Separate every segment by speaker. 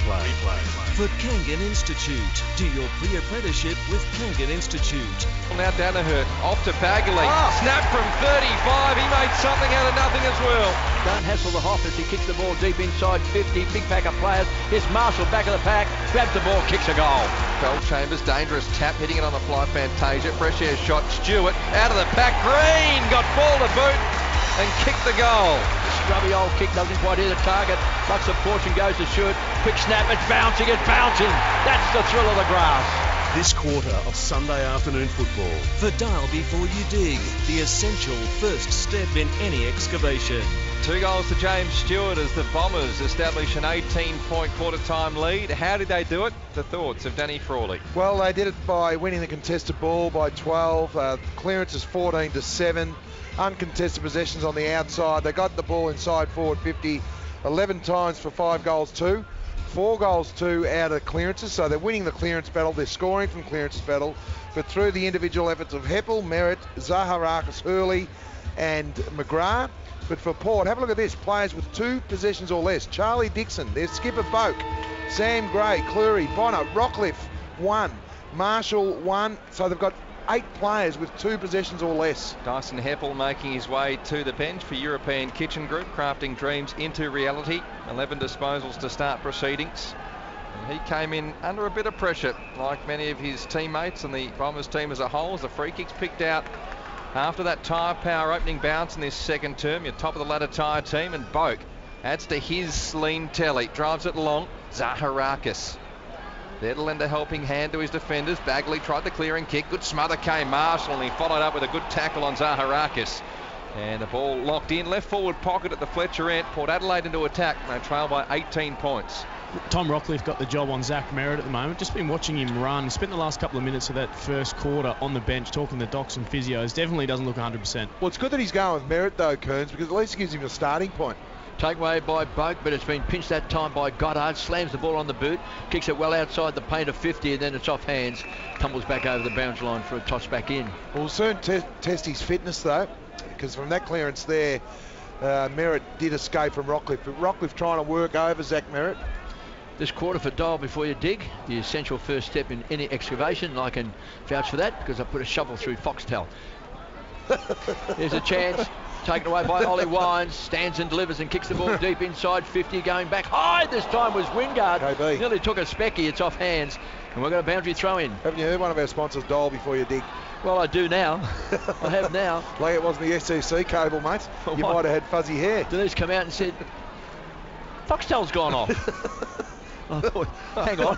Speaker 1: replay. For Kangan Institute, do your pre-apprenticeship with Kangan Institute.
Speaker 2: Now Danaher off to Bagley. Snap from 35. He made something out of nothing as well.
Speaker 3: Don't hassle the Hoff as he kicks the ball deep inside 50. Big pack of players. Here's Marshall back of the pack. Grabs the ball, kicks a goal.
Speaker 2: Chambers, dangerous tap, hitting it on the fly. Fantasia. Fresh air shot. Stewart out of the pack. Green got ball to boot and kicked the goal.
Speaker 3: Scrubby old kick, doesn't quite hit the target. Bucks of fortune, goes to shoot. Quick snap, it's bouncing, it's bouncing. That's the thrill of the grass.
Speaker 1: This quarter of Sunday afternoon football. For Dial Before You Dig, the essential first step in any excavation.
Speaker 2: 2 goals to James Stewart as the Bombers establish an 18-point quarter-time lead. How did they do it? The thoughts of Danny Frawley.
Speaker 4: Well, they did it by winning the contested ball by 12. Clearance is 14-7. Uncontested possessions on the outside. They got the ball inside forward 50 11 times for 5 goals 2. 4 goals 2 out of clearances, so they're winning the clearance battle. They're scoring from clearance battle, but through the individual efforts of Heppel, Merritt, Zaharakis, Hurley and McGrath. But for Port, have a look at this. Players with 2 possessions or less. Charlie Dixon, their skipper Boak, Sam Gray, Cleary, Bonner, Rockcliffe 1, Marshall 1. So they've got 8 players with 2 possessions or less.
Speaker 2: Dyson Heppel making his way to the bench for European Kitchen Group, crafting dreams into reality. 11 disposals to start proceedings. And he came in under a bit of pressure, like many of his teammates and the Bombers team as a whole, as the free kicks picked out after that tyre power opening bounce in this second term. Your top of the ladder tyre team, and Boak adds to his lean telly, drives it long. Zaharakis there to lend a helping hand to his defenders. Bagley tried the clearing kick. Good smother came Marshall, and he followed up with a good tackle on Zaharakis. And the ball locked in. Left forward pocket at the Fletcher end. Port Adelaide into attack. They trail by 18 points.
Speaker 5: Tom Rockcliffe got the job on Zach Merritt at the moment. Just been watching him run. Spent the last couple of minutes of that first quarter on the bench talking to docs and physios. Definitely doesn't look 100%.
Speaker 4: Well, it's good that he's going with Merritt though, Kearns, because at least it gives him a starting point.
Speaker 3: Take away by Boak, but it's been pinched that time by Goddard. Slams the ball on the boot, kicks it well outside the paint of 50, and then it's off hands. Tumbles back over the boundary line for a toss back in.
Speaker 4: We'll soon test his fitness though, because from that clearance there, Merritt did escape from Rockcliffe, but Rockcliffe trying to work over Zach Merritt.
Speaker 3: This quarter for Dial Before You Dig, the essential first step in any excavation. I can vouch for that because I put a shovel through Foxtel. Here's a chance. Taken away by Ollie Wines, stands and delivers and kicks the ball deep inside 50, going back high. This time was Wingard.
Speaker 4: KB.
Speaker 3: Nearly took a specky. It's off hands, and we've got a boundary throw in.
Speaker 4: Haven't you heard one of our sponsors, Dial Before You Dig?
Speaker 3: Well, I do now. I have now.
Speaker 4: Like it wasn't the SEC cable, mate. You might have had fuzzy hair.
Speaker 3: Denise come out and said, Foxtel's gone off. I thought, hang on.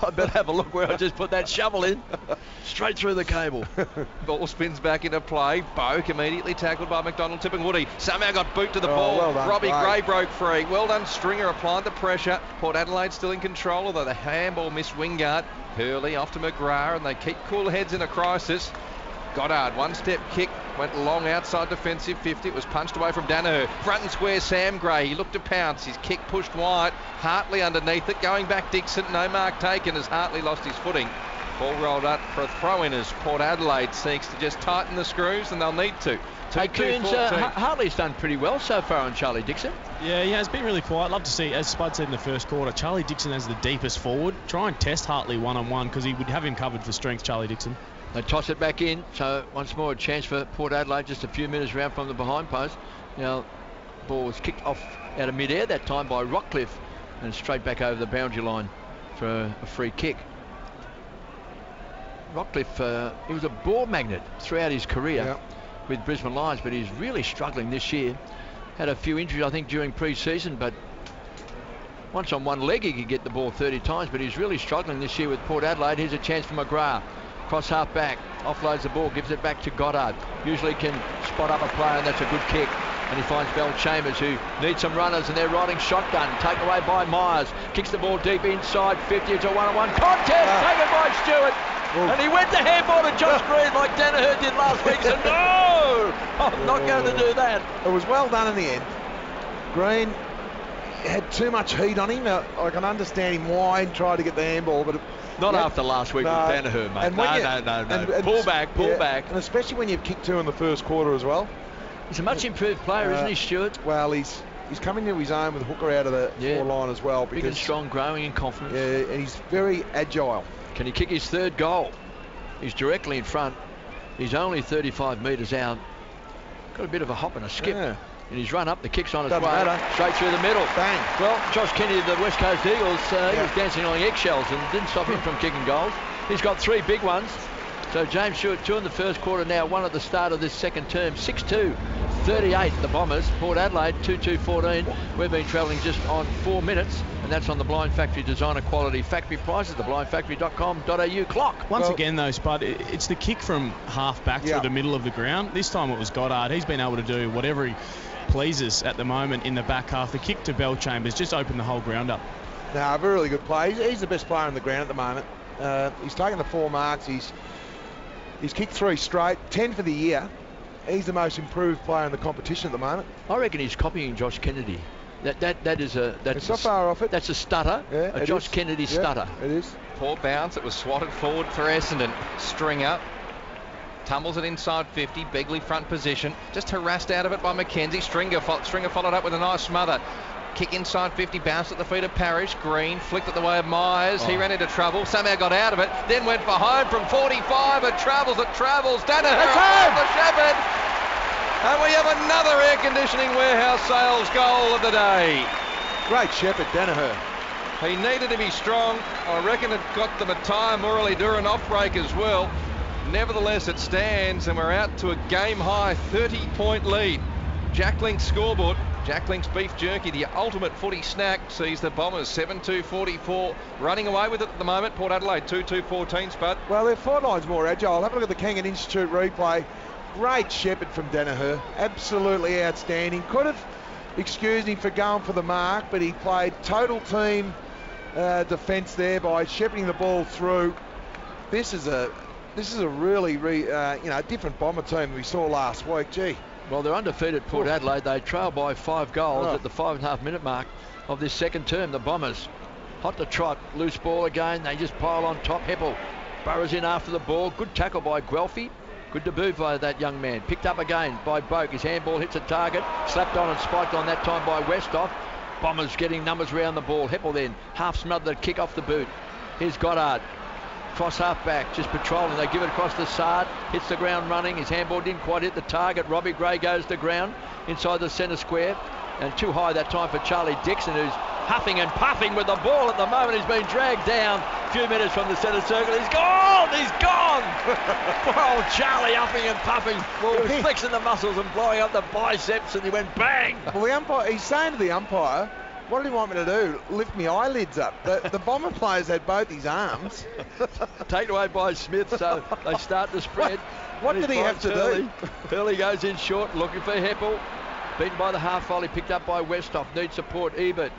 Speaker 3: I better have a look where I just put that shovel in. Straight through the cable.
Speaker 2: Ball spins back into play. Boak immediately tackled by McDonald. Tipping Woody somehow got boot to the ball.
Speaker 4: Well done,
Speaker 2: Robbie Gray broke free. Well done, Stringer applied the pressure. Port Adelaide still in control, although the handball missed Wingard. Hurley off to McGrath, and they keep cool heads in a crisis. Goddard, one-step kick, went long outside defensive 50. It was punched away from Danaher. Front and square Sam Gray. He looked to pounce. His kick pushed wide. Hartley underneath it. Going back Dixon. No mark taken as Hartley lost his footing. Ball rolled up for a throw-in as Port Adelaide seeks to just tighten the screws, and they'll need to.
Speaker 3: Hey, Coons, Hartley's done pretty well so far on Charlie Dixon.
Speaker 5: Yeah, he has been really quiet. Love to see, as Spud said in the first quarter, Charlie Dixon as the deepest forward. Try and test Hartley one-on-one because he would have him covered for strength, Charlie Dixon.
Speaker 3: They toss it back in, so once more a chance for Port Adelaide, just a few metres round from the behind post. Now, ball was kicked off out of mid-air that time by Rockcliffe, and straight back over the boundary line for a free kick. Rockcliffe, he was a ball magnet throughout his career with Brisbane Lions, but he's really struggling this year. Had a few injuries, I think, during pre-season, but once on one leg he could get the ball 30 times, but he's really struggling this year with Port Adelaide. Here's a chance for McGrath. Cross half back, offloads the ball, gives it back to Goddard. Usually can spot up a player, and that's a good kick. And he finds Bell Chambers, who needs some runners, and they're riding shotgun. Taken away by Myers. Kicks the ball deep inside 50. It's a one-on-one contest taken by Stewart. And he went to handball to Josh Green like Danaher did last week. So no, I'm not going to do that.
Speaker 4: It was well done in the end. Green had too much heat on him. I can understand him why he tried to get the handball, but
Speaker 3: not after last week with Danaher, mate. No. Pull back.
Speaker 4: And especially when you've kicked 2 in the first quarter as well.
Speaker 3: He's a much improved player, isn't he, Stuart?
Speaker 4: Well, he's He's coming into his own with Hooker out of the forward line as well.
Speaker 3: Big and strong, growing in confidence.
Speaker 4: Yeah, and he's very agile.
Speaker 3: Can he kick his third goal? He's directly in front. He's only 35 metres out. Got a bit of a hop and a skip.
Speaker 4: Yeah.
Speaker 3: And he's run up, the kick's on his
Speaker 4: Doesn't
Speaker 3: way.
Speaker 4: matter.
Speaker 3: Straight through the middle.
Speaker 4: Bang.
Speaker 3: Well, Josh Kennedy of the West Coast Eagles, he was dancing on eggshells and didn't stop him from kicking goals. He's got 3 big ones. So James Stewart, 2 in the first quarter now, 1 at the start of this second term. 6-2, 38 the Bombers. Port Adelaide, 2-2, 14. We've been travelling just on 4 minutes, and that's on the Blind Factory Designer Quality Factory Prices, theblindfactory.com.au clock.
Speaker 5: Once again, though, Spud, it's the kick from half back through the middle of the ground. This time it was Goddard. He's been able to do whatever he pleases at the moment in the back half. The kick to Bellchambers just opened the whole ground up.
Speaker 4: No, a really good play. He's the best player on the ground at the moment. He's taken the 4 marks. He's kicked 3 straight, 10 for the year. He's the most improved player in the competition at the moment.
Speaker 3: I reckon he's copying Josh Kennedy. That's
Speaker 4: not far off it.
Speaker 3: That's a stutter, a Josh Kennedy stutter.
Speaker 4: It is.
Speaker 2: Poor bounce. It was swatted forward for Essendon. Stringer tumbles it inside 50. Begley front position. Just harassed out of it by Mackenzie. Stringer followed up with a nice smother. Kick inside 50, bounced at the feet of Parrish. Green flicked at the way of Myers. He ran into trouble, somehow got out of it, then went for home from 45. It travels. Danaher off the Shepherd. And we have another air conditioning warehouse sales goal of the day.
Speaker 4: Great Shepherd, Danaher.
Speaker 2: He needed to be strong. I reckon it got the Matai Morley Duran off break as well. Nevertheless, it stands, and we're out to a game-high 30-point lead. Jack Link's scoreboard. Jack Link's beef jerky, the ultimate footy snack, sees the Bombers 7-2-44 running away with it at the moment. Port Adelaide 2-2-14, Spud.
Speaker 4: Well, their forward line's more agile. Have a look at the Kangan Institute replay. Great Shepherd from Danaher. Absolutely outstanding. Could have excused him for going for the mark, but he played total team defence there by shepherding the ball through. This is a really different Bomber team we saw last week. Gee.
Speaker 3: Well, they're undefeated, Port Adelaide. They trail by 5 goals at the 5.5 minute mark of this second term. The Bombers hot to trot, loose ball again. They just pile on top. Heppel burrows in after the ball. Good tackle by Guelphy. Good debut by that young man. Picked up again by Boak. His handball hits a target. Slapped on and spiked on that time by Westhoff. Bombers getting numbers around the ball. Heppel then half smothered the kick off the boot. Here's Goddard. Cross half back, just patrolling. They give it across the Sard. Hits the ground running. His handball didn't quite hit the target. Robbie Gray goes to ground inside the centre square. And too high that time for Charlie Dixon, who's huffing and puffing with the ball at the moment. He's been dragged down a few minutes from the centre circle. He's gone! He's gone! Poor old Charlie huffing and puffing. Well, he was flexing the muscles and blowing up the biceps, and he went bang!
Speaker 4: Well, the umpire, he's saying to the umpire, what did he want me to do? Lift my eyelids up. The Bomber players had both his arms.
Speaker 3: Taken away by Smith, so they start to spread.
Speaker 4: What did he have to do?
Speaker 3: Hurley goes in short, looking for Heppel. Beaten by the half volley, picked up by Westhoff. Needs support, Ebert.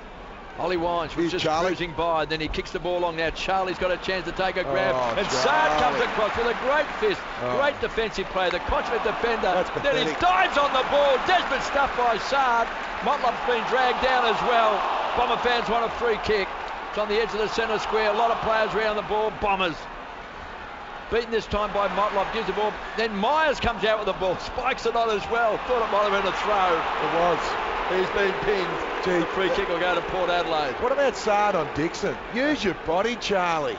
Speaker 3: Ollie Wines was just cruising by. Then he kicks the ball along now. Charlie's got a chance to take a grab. And Sard comes across with a great fist. Great defensive play. The confident defender. Then he dives on the ball. Desperate stuff by Sard. Motlop's been dragged down as well. Bomber fans want a free kick. It's on the edge of the centre square. A lot of players around the ball. Bombers. Beaten this time by Motlop. Gives the ball. Then Myers comes out with the ball. Spikes it on as well. Thought it might have been a throw.
Speaker 4: It was.
Speaker 3: He's been pinned. Gee, free kick will go to Port Adelaide.
Speaker 4: What about Sard on Dixon? Use your body, Charlie.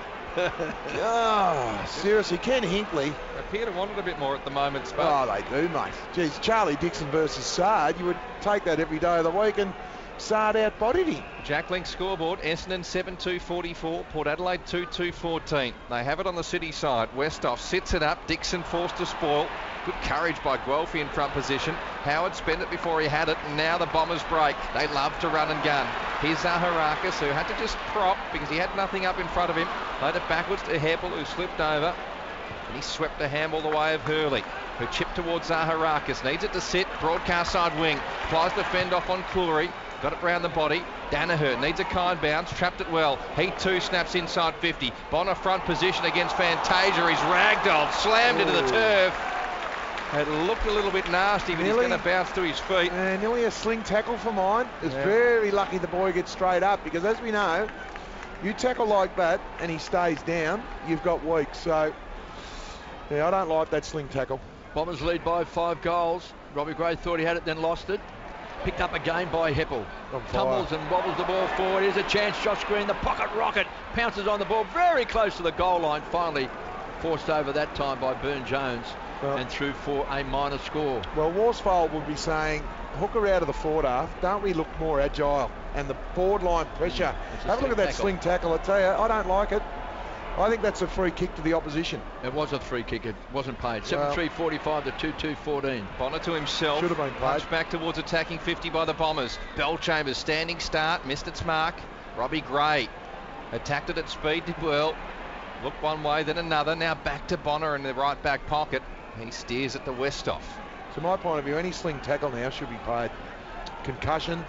Speaker 4: Seriously, Ken Hinkley.
Speaker 2: Appear to want it a bit more at the moment, Spud.
Speaker 4: Oh, they do, mate. Geez, Charlie Dixon versus Sard. You would take that every day of the week, and Sard outbodied him.
Speaker 2: Jack Link scoreboard, Essendon 7-2-44, Port Adelaide 2-2-14. They have it on the city side. Westhoff sits it up, Dixon forced to spoil. Good courage by Guelphy in front position. Howard spent it before he had it, and now the Bombers break. They love to run and gun. Here's Zaharakis, who had to just prop because he had nothing up in front of him. Laid it backwards to Heppel, who slipped over. And he swept the handball the way of Hurley, who chipped towards Zaharakis. Needs it to sit, broadcast side wing. Tries to fend off on Cooley. Got it round the body. Danaher needs a kind bounce, trapped it well. He too snaps inside 50. Bonner front position against Fantasia. He's ragdolled, slammed into the turf. It looked a little bit nasty, but he's going to bounce to his feet.
Speaker 4: Nearly a sling tackle for mine. It's very lucky the boy gets straight up, because as we know, you tackle like that and he stays down, you've got weak. So, yeah, I don't like that sling tackle.
Speaker 3: Bombers lead by 5 goals. Robbie Gray thought he had it, then lost it. Picked up again by Heppel. Tumbles and wobbles the ball forward. Here's a chance. Josh Green, the pocket rocket, pounces on the ball very close to the goal line. Finally forced over that time by Burne-Jones and through for a minor score.
Speaker 4: Well, Worsfold would be saying, hook her out of the forward half. Don't we look more agile? And the forward line pressure. Have a look at that sling tackle. I tell you, I don't like it. I think that's a free kick to the opposition.
Speaker 3: It was a free kick. It wasn't paid. 7-3-45 to 2-2-14.
Speaker 2: Bonner to himself.
Speaker 4: Should have been paid.
Speaker 2: Punch back towards attacking 50 by the Bombers. Bellchambers standing start. Missed its mark. Robbie Gray attacked it at speed. Did well. Looked one way, then another. Now back to Bonner in the right back pocket. He steers it to Westhoff.
Speaker 4: To my point of view, any sling tackle now should be paid. Concussion.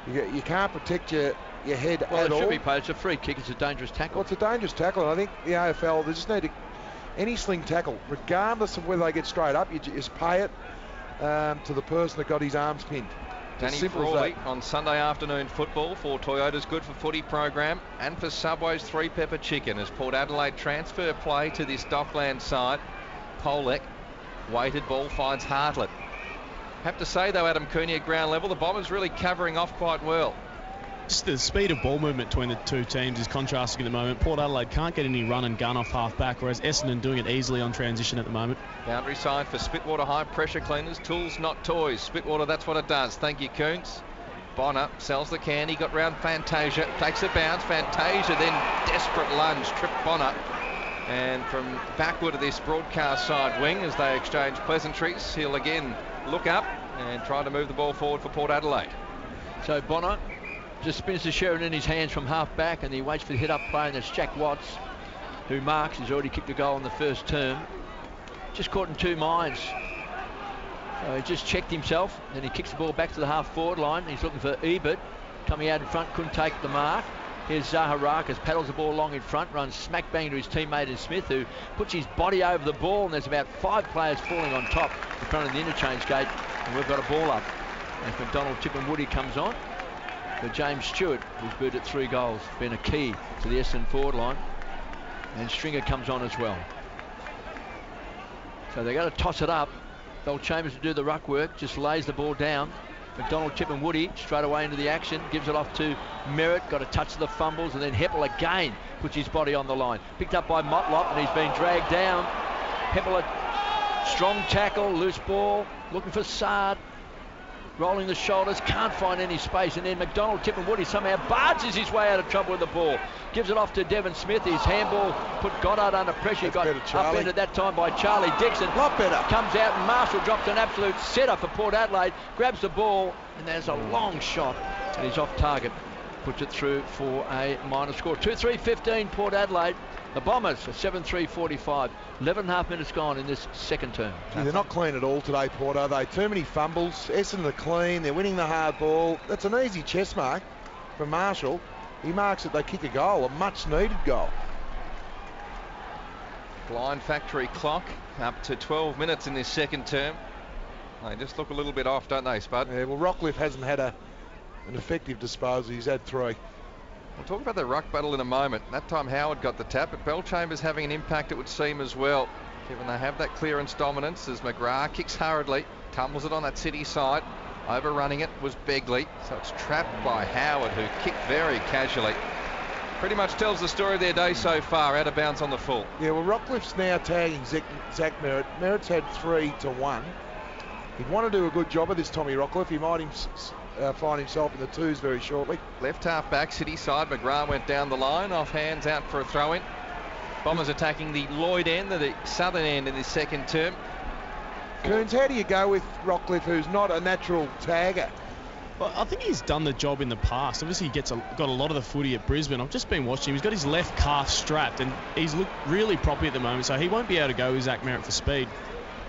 Speaker 4: You can't protect your head at all.
Speaker 3: It should be paid. It's a free kick. It's a dangerous tackle.
Speaker 4: Well, it's a dangerous tackle, and I think the AFL, they just need to, any sling tackle, regardless of whether they get straight up, you just pay it to the person that got his arms pinned.
Speaker 2: Danny Frawley on Sunday afternoon football for Toyota's Good for Footy program and for Subway's Three Pepper Chicken as Port Adelaide transfer play to this Dockland side. Polek, weighted ball finds Hartlett. Have to say though, Adam Cooney, at ground level, the Bombers really covering off quite well.
Speaker 5: Just the speed of ball movement between the two teams is contrasting at the moment. Port Adelaide can't get any run and gun off half back, whereas Essendon doing it easily on transition at the moment. Boundary
Speaker 2: side for Spitwater high pressure cleaners. Tools, not toys. Spitwater, that's what it does. Thank you, Coons. Bonner sells the can. He got round Fantasia. Takes a bounce. Fantasia then desperate lunge. Tripped Bonner. And from backward of this broadcast side wing as they exchange pleasantries, he'll again look up and try to move the ball forward for Port Adelaide.
Speaker 3: So Bonner just spins the Sheridan in his hands from half back and he waits for the hit-up play, and that's Jack Watts who marks. He's already kicked a goal in the first term. Just caught in two minds. So he just checked himself, then he kicks the ball back to the half-forward line. He's looking for Ebert coming out in front, couldn't take the mark. Here's Zaharakis, paddles the ball long in front, runs smack bang to his teammate in Smith, who puts his body over the ball, and there's about 5 players falling on top in front of the interchange gate, and we've got a ball up. As McDonald, Tip and Woody comes on for James Stewart, who's booed at 3 goals, been a key to the Essendon forward line, and Stringer comes on as well. So they're going to toss it up. Bellchambers to do the ruck work, just lays the ball down. McDonald, Tip and Woody straight away into the action, gives it off to Merritt, got a touch of the fumbles, and then Heppel again puts his body on the line. Picked up by Motlop, and he's been dragged down. Heppel, a strong tackle, loose ball, looking for Sard, rolling the shoulders, can't find any space, and then McDonald, Tip and Woody somehow barges his way out of trouble with the ball. Gives it off to Devon Smith. His handball put Goddard under pressure. Got upended that time by Charlie Dixon.
Speaker 4: Lot better.
Speaker 3: Comes out and Marshall drops an absolute setter for Port Adelaide. Grabs the ball and there's a long shot and he's off target. Puts it through for a minor score. 2-3-15 Port Adelaide. The Bombers are 7-3-45. 11.5 minutes gone in this second term.
Speaker 4: Yeah, they're not clean at all today, Port, are they? Too many fumbles. Essendon are clean. They're winning the hard ball. That's an easy chess mark for Marshall. He marks it, they kick a goal, a much needed goal.
Speaker 2: Blind factory clock up to 12 minutes in this second term. They just look a little bit off, don't they, Spud?
Speaker 4: Yeah, well, Rockcliffe hasn't had an effective disposal. He's had 3.
Speaker 2: We'll talk about the ruck battle in a moment. That time Howard got the tap, but Bellchambers having an impact, it would seem, as well, given they have that clearance dominance as McGrath kicks hurriedly, tumbles it on that City side. Overrunning it was Begley, so it's trapped by Howard, who kicked very casually. Pretty much tells the story of their day so far, out of bounds on the full.
Speaker 4: Yeah, well, Rockcliffe's now tagging Zach Merritt. Merritt's had 3-1. He'd want to do a good job of this, Tommy Rockcliffe. He might find himself in the 2s very shortly.
Speaker 2: Left half back, City side. McGrath went down the line, off hands out for a throw-in. Bombers attacking the Lloyd end, the southern end in this second term.
Speaker 4: Coons, how do you go with Rockcliffe, who's not a natural tagger?
Speaker 5: Well, I think he's done the job in the past. Obviously, he got a lot of the footy at Brisbane. I've just been watching him. He's got his left calf strapped, and he's looked really proppy at the moment, so he won't be able to go with Zach Merritt for speed.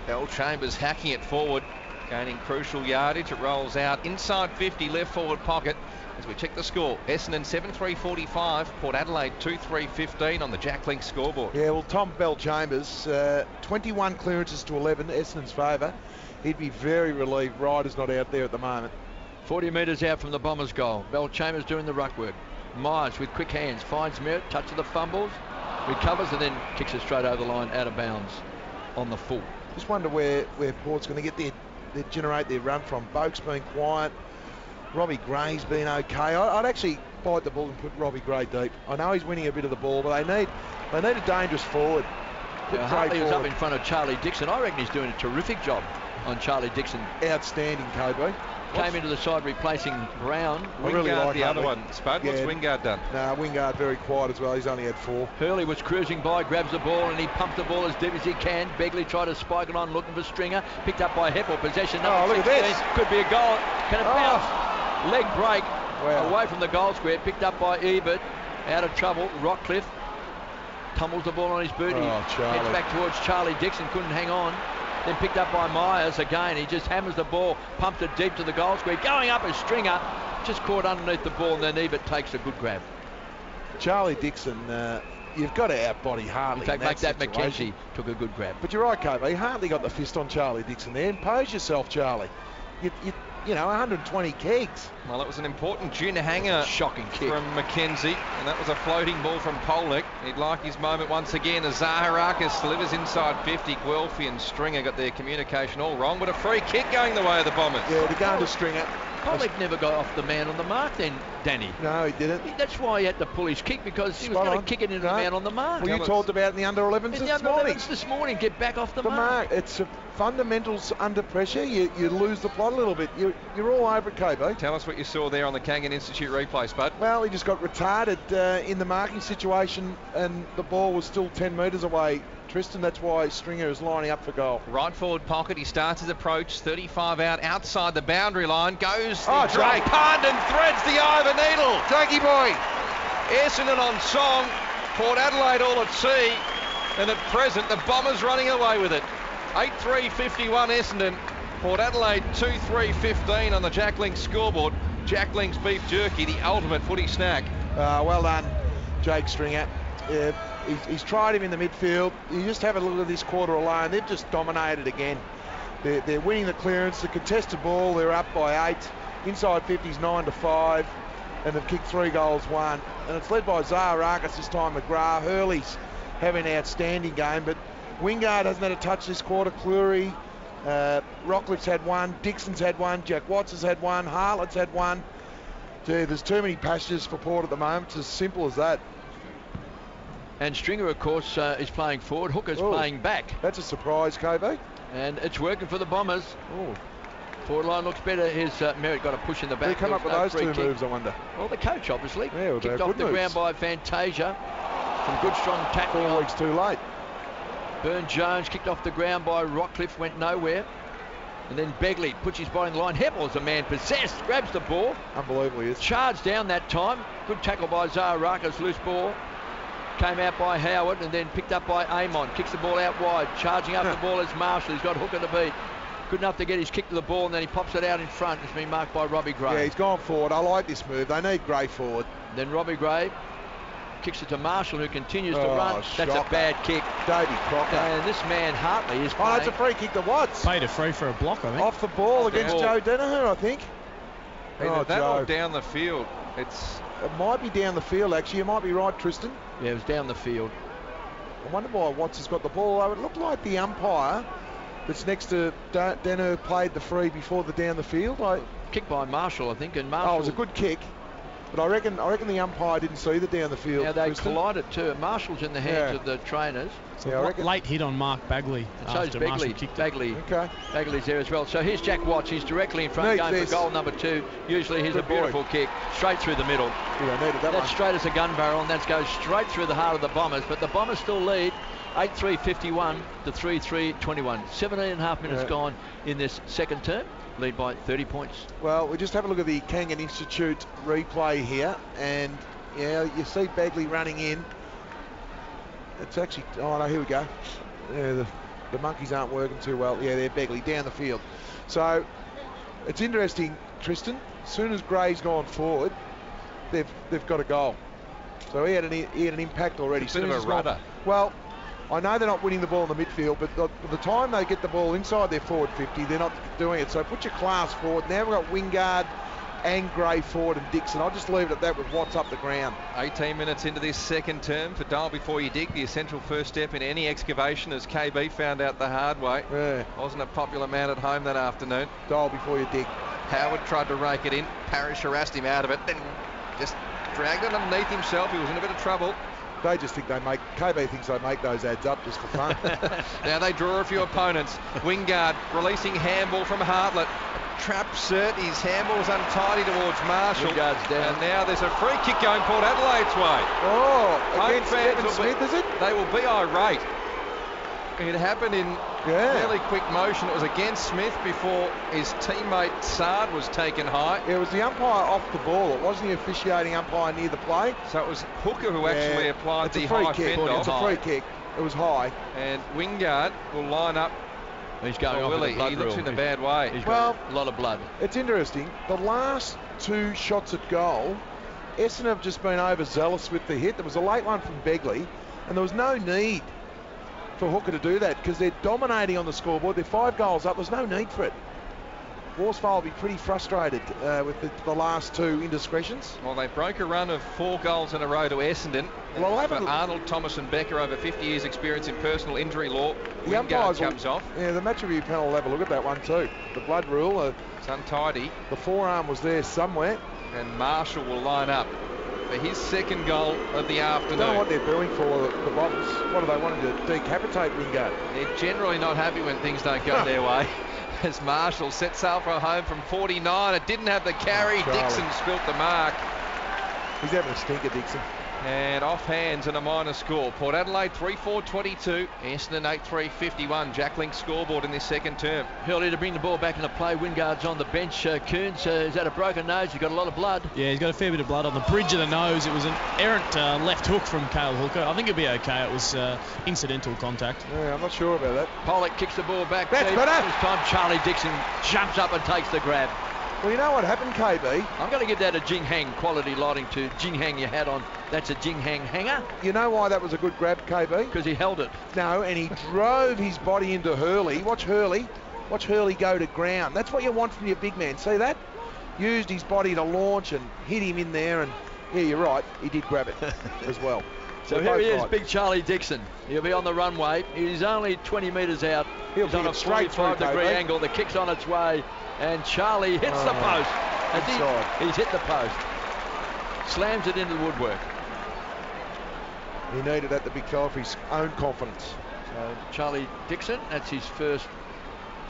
Speaker 2: Bellchambers hacking it forward, gaining crucial yardage. It rolls out inside 50, left forward pocket. As we check the score, Essendon 7-3-45, Port Adelaide 2-3-15 on the Jack Link scoreboard.
Speaker 4: Yeah, well, Tom Bellchambers, 21 clearances to 11, Essendon's favour. He'd be very relieved Ryder's not out there at the moment.
Speaker 3: 40 metres out from the Bombers' goal. Bellchambers doing the ruck work. Myers with quick hands finds Merritt, touch of the fumbles, recovers and then kicks it straight over the line, out of bounds on the full.
Speaker 4: Just wonder where Port's going to get generate their run from. Boak's been quiet. Robbie Gray's been okay. I'd actually bite the ball and put Robbie Gray deep. I know he's winning a bit of the ball, but they need a dangerous forward.
Speaker 3: Hartley was up in front of Charlie Dixon. I reckon he's doing a terrific job on Charlie Dixon.
Speaker 4: Outstanding, KB.
Speaker 3: Came into the side replacing Brown.
Speaker 4: I really like
Speaker 2: the other one. Spud, what's Wingard done?
Speaker 4: Wingard very quiet as well. He's only had 4.
Speaker 3: Hurley was cruising by, grabs the ball, and he pumped the ball as deep as he can. Begley tried to spike it on, looking for Stringer. Picked up by Heppel. Possession number 16. Look at this. Could be a goal. Can it bounce? Leg break. Wow. Away from the goal square. Picked up by Ebert. Out of trouble. Rockcliffe tumbles the ball on his boot. He gets back towards Charlie Dixon. Couldn't hang on. Then picked up by Myers again. He just hammers the ball, pumps it deep to the goal square. Going up as Stringer, just caught underneath the ball, and then Ebert takes a good grab.
Speaker 4: Charlie Dixon, you've got to outbody Hartley.
Speaker 3: In fact, make that McKenzie took a good grab.
Speaker 4: But you're right, KB. Hartley got the fist on Charlie Dixon there. Impose yourself, Charlie. You know, 120 kegs.
Speaker 2: Well, it was an important gin hanger.
Speaker 3: Shocking kick
Speaker 2: from McKenzie, and that was a floating ball from Polnick. He'd like his moment once again as Zaharakis delivers inside 50. Guelphy and Stringer got their communication all wrong, but a free kick going the way of the Bombers.
Speaker 4: Yeah, to go to Stringer.
Speaker 3: Polnick never got off the man on the mark then, Danny.
Speaker 4: No, he didn't.
Speaker 3: That's why he had to pull his kick, because he was going to kick it into the man on the mark.
Speaker 4: Well, you talked about in the under-11s
Speaker 3: this morning. Get back off the mark.
Speaker 4: It's fundamentals under pressure. You lose the plot a little bit. You're all over it, KB.
Speaker 2: Tell us what you saw there on the Kangan Institute replay, Spud.
Speaker 4: Well, he just got retarded in the marking situation, and the ball was still 10 metres away. Tristan, that's why Stringer is lining up for goal.
Speaker 2: Right forward pocket, he starts his approach, 35 out, outside the boundary line, goes
Speaker 4: Drake
Speaker 2: pond and threads the eye of a needle.
Speaker 4: Drakey boy.
Speaker 2: Essendon on song, Port Adelaide all at sea, and at present the Bombers running away with it. 8-3-51 Essendon, Port Adelaide 2-3-15 on the Jack Links scoreboard. Jack Links beef jerky, the ultimate footy snack.
Speaker 4: Well done, Jake Stringer. He's tried him in the midfield. You just have a look at this quarter alone. They've just dominated again. They're winning the clearance. The contested ball, they're up by 8. Inside 50s 9-5. And they've kicked 3 goals, 1. And it's led by Zaharakis this time. McGrath. Hurley's having an outstanding game. But Wingard hasn't had a touch this quarter. Cleary. Rockcliffe's had 1. Dixon's had 1. Jack Watts has had 1. Hartlett's had 1. Gee, there's too many passages for Port at the moment. It's as simple as that.
Speaker 3: And Stringer, of course, is playing forward. Hooker's playing back.
Speaker 4: That's a surprise, KB.
Speaker 3: And it's working for the Bombers. Forward line looks better. Here's Merritt got a push in the back.
Speaker 4: Did he come up with those 2 moves, I wonder?
Speaker 3: Well, the coach, obviously.
Speaker 4: Yeah, well,
Speaker 3: kicked off the ground by Fantasia. Some good, strong tackling.
Speaker 4: 4 weeks too late.
Speaker 3: Burn-Jones kicked off the ground by Rockcliffe, went nowhere. And then Begley puts his body in the line. Heppel's a man possessed, grabs the ball.
Speaker 4: Unbelievable, he is.
Speaker 3: Charged down that time. Good tackle by Zaharakis, loose ball. Came out by Howard and then picked up by Amon. Kicks the ball out wide. Charging up the ball is Marshall. He's got Hooker to beat. Good enough to get his kick to the ball, and then he pops it out in front. It's been marked by Robbie Gray.
Speaker 4: Yeah, he's gone forward. I like this move. They need Gray forward.
Speaker 3: Then Robbie Gray kicks it to Marshall, who continues to run. That's a bad kick.
Speaker 4: Davey Crocker.
Speaker 3: And this man, Hartley, is playing.
Speaker 4: That's a free kick to Watts.
Speaker 5: Paid a free for a block, I think.
Speaker 4: Off the ball against Joe Danaher, I think.
Speaker 2: Either that or down the field. It
Speaker 4: might be down the field, actually. You might be right, Tristan.
Speaker 3: Yeah, it was down the field.
Speaker 4: I wonder why Watts has got the ball. It looked like the umpire that's next to Danaher played the free before the down the field.
Speaker 3: Kick by Marshall, I think. And Marshall...
Speaker 4: it was a good kick. But I reckon the umpire didn't see the down the field.
Speaker 3: Yeah, they collided too. Marshall's in the hands of the trainers.
Speaker 5: So late hit on Mark Bagley.
Speaker 3: So is Bagley. Bagley's there as well. So here's Jack Watts. He's directly in front, going for goal number 2. Usually he's a beautiful kick straight through the middle. That's straight as a gun barrel, and that goes straight through the heart of the Bombers. But the Bombers still lead 8-3-51 to 3-3-21. 17.5 minutes gone in this second term. Lead by 30 points.
Speaker 4: Well, we just have a look at the Kangan Institute replay here, and you see Bagley running in. It's actually, no, here we go. Yeah, the monkeys aren't working too well. Yeah, they're Bagley down the field. So it's interesting, Tristan. As soon as Gray's gone forward, they've got a goal. So he had an impact already.
Speaker 2: Bit of a rudder.
Speaker 4: Well, I know they're not winning the ball in the midfield, but the time they get the ball inside their forward 50, they're not doing it. So put your class forward. Now we've got Wingard and Gray forward and Dixon. I'll just leave it at that with Watts up the ground.
Speaker 2: 18 minutes into this second term for Dial Before You Dig, the essential first step in any excavation, as KB found out the hard way.
Speaker 4: Yeah.
Speaker 2: Wasn't a popular man at home that afternoon.
Speaker 4: Dial Before You Dig.
Speaker 2: Howard tried to rake it in. Parrish harassed him out of it, then just dragged it underneath himself. He was in a bit of trouble.
Speaker 4: They just think KB thinks they make those ads up just for fun.
Speaker 2: Now they draw a few opponents. Wingard releasing handball from Hartlett. Traps it. His handball's untidy towards Marshall.
Speaker 3: Wingard's down.
Speaker 2: And now there's a free kick going Port Adelaide's way.
Speaker 4: Oh, against Kevin Smith, is it?
Speaker 2: They will be irate. It happened in fairly quick motion. It was against Smith before his teammate Sard was taken high.
Speaker 4: It was the umpire off the ball. It wasn't the officiating umpire near the play.
Speaker 2: So it was Hooker who actually applied the high fend off.
Speaker 4: It's a free kick. It was high.
Speaker 2: And Wingard will line up.
Speaker 3: He's going off with the blood.
Speaker 2: He looks in a bad way.
Speaker 3: He's got a lot of blood.
Speaker 4: It's interesting. The last 2 shots at goal, Essendon have just been overzealous with the hit. There was a late one from Begley, and there was no need for Hooker to do that because they're dominating on the scoreboard. They're 5 goals up. There's no need for it. Worsfold will be pretty frustrated with the last 2 indiscretions.
Speaker 2: Well, they broke a run of 4 goals in a row to Essendon.
Speaker 4: Well,
Speaker 2: for Arnold, Thomas and Becker, over 50 years experience in personal injury law.
Speaker 4: The umpires
Speaker 2: comes off.
Speaker 4: Yeah, the match review panel will have a look at that one too. The blood rule.
Speaker 2: It's untidy.
Speaker 4: The forearm was there somewhere.
Speaker 2: And Marshall will line up for his second goal of the afternoon.
Speaker 4: I don't know what they're booing for, the Bombers. What are they wanting to decapitate Wingard?
Speaker 2: They're generally not happy when things don't go their way. As Marshall sets sail for home from 49. It didn't have the carry. Dixon spilt the mark.
Speaker 4: He's having a stinker, Dixon.
Speaker 2: And off hands and a minor score. Port Adelaide 3-4-22. Essendon 8-3-51. Jack Link's scoreboard in this second term.
Speaker 3: Hurley to bring the ball back into play. Wingard's on the bench. Coons has had a broken nose. He's got a lot of blood.
Speaker 5: Yeah, he's got a fair bit of blood on the bridge of the nose. It was an errant left hook from Cale Hooker. I think it'll be okay. It was incidental contact.
Speaker 4: Yeah, I'm not sure about that.
Speaker 3: Pollock kicks the ball back.
Speaker 4: That's better.
Speaker 3: This time Charlie Dixon jumps up and takes the grab.
Speaker 4: Well, you know what happened, KB?
Speaker 3: I'm going to give that a Jing Hang quality lighting to Jing Hang your hat on. That's a Jing Hang hanger.
Speaker 4: You know why that was a good grab, KB?
Speaker 3: Because he held it.
Speaker 4: No, and he drove his body into Hurley. Watch Hurley go to ground. That's what you want from your big man. See that? Used his body to launch and hit him in there. And yeah, you're right. He did grab it as well.
Speaker 3: So here he is, big Charlie Dixon. He'll be on the runway. He's only 20 metres out.
Speaker 4: He's
Speaker 3: on a 45-degree angle. The kick's on its way. And Charlie hits the post. He's hit the post. Slams it into the woodwork.
Speaker 4: He needed that, the big fella, for his own confidence.
Speaker 3: So Charlie Dixon, that's his first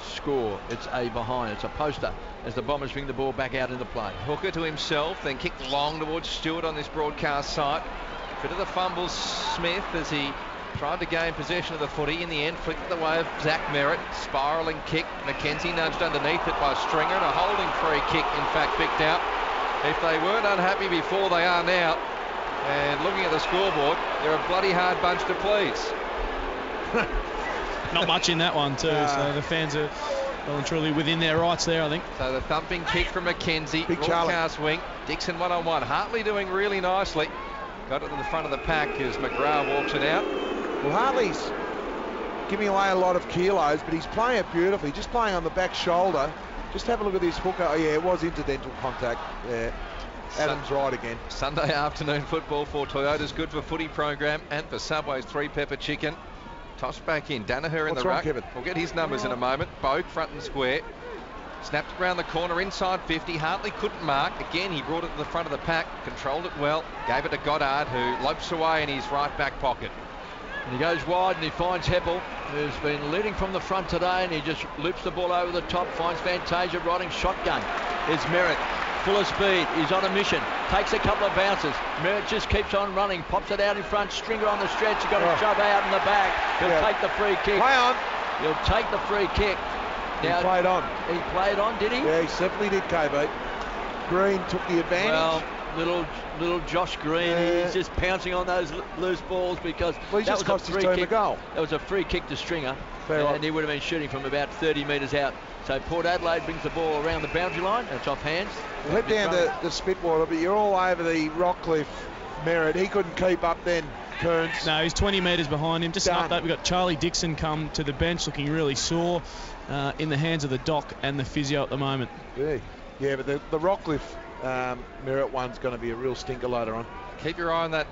Speaker 3: score. It's a behind. It's a poster as the Bombers bring the ball back out into play.
Speaker 2: Hooker to himself, then kicked long towards Stewart on this broadcast site. Bit of the fumble, Smith, as he tried to gain possession of the footy. In the end, flicked it the way of Zach Merritt. Spiralling kick. McKenzie nudged underneath it by Stringer, and a holding free kick, in fact, picked out. If they weren't unhappy before, they are now. And looking at the scoreboard, they're a bloody hard bunch to please.
Speaker 5: Not much in that one too, so the fans are well and truly within their rights there, I think.
Speaker 2: So the thumping kick from McKenzie,
Speaker 4: big
Speaker 2: broadcast wing. Dixon one-on-one. Hartley doing really nicely. Got it to the front of the pack as McGrath walks it out.
Speaker 4: Well, Hartley's giving away a lot of kilos, but he's playing it beautifully, just playing on the back shoulder. Just have a look at this hooker. Oh, yeah, it was incidental contact. Yeah, Adam's right again.
Speaker 2: Sunday afternoon football for Toyota's Good for Footy program and for Subway's 3-pepper chicken. Tossed back in. Danaher in the ruck.
Speaker 4: Kevin?
Speaker 2: We'll get his numbers in a moment. Bogue front and square. Snapped around the corner inside 50. Hartley couldn't mark. Again, he brought it to the front of the pack. Controlled it well. Gave it to Goddard, who lopes away in his right back pocket.
Speaker 3: And he goes wide and he finds Heppel, who's been leading from the front today, and he just loops the ball over the top, finds Fantasia riding shotgun. There's Merritt, full of speed. He's on a mission. Takes a couple of bounces. Merritt just keeps on running. Pops it out in front. Stringer on the stretch. He's got to shove out in the back. He'll take the free kick.
Speaker 4: Play on.
Speaker 3: He'll take the free kick.
Speaker 4: Now, he played on.
Speaker 3: He played on, did he?
Speaker 4: Yeah, he certainly did, KB. Green took the advantage.
Speaker 3: Well, little Josh Green, he's just pouncing on those loose balls because
Speaker 4: that was cost his team a goal.
Speaker 3: That was a free kick to Stringer, and he would have been shooting from about 30 metres out. So Port Adelaide brings the ball around the boundary line. It's off hands.
Speaker 4: We'll head down the Spitwater, but you're all over the Rockcliffe Merritt. He couldn't keep up then, Kearns.
Speaker 5: No, he's 20 metres behind him. Just an update, we've got Charlie Dixon come to the bench looking really sore in the hands of the doc and the physio at the moment.
Speaker 4: Yeah, but the Rockcliffe Merritt one's going to be a real stinker later on.
Speaker 2: Keep your eye on that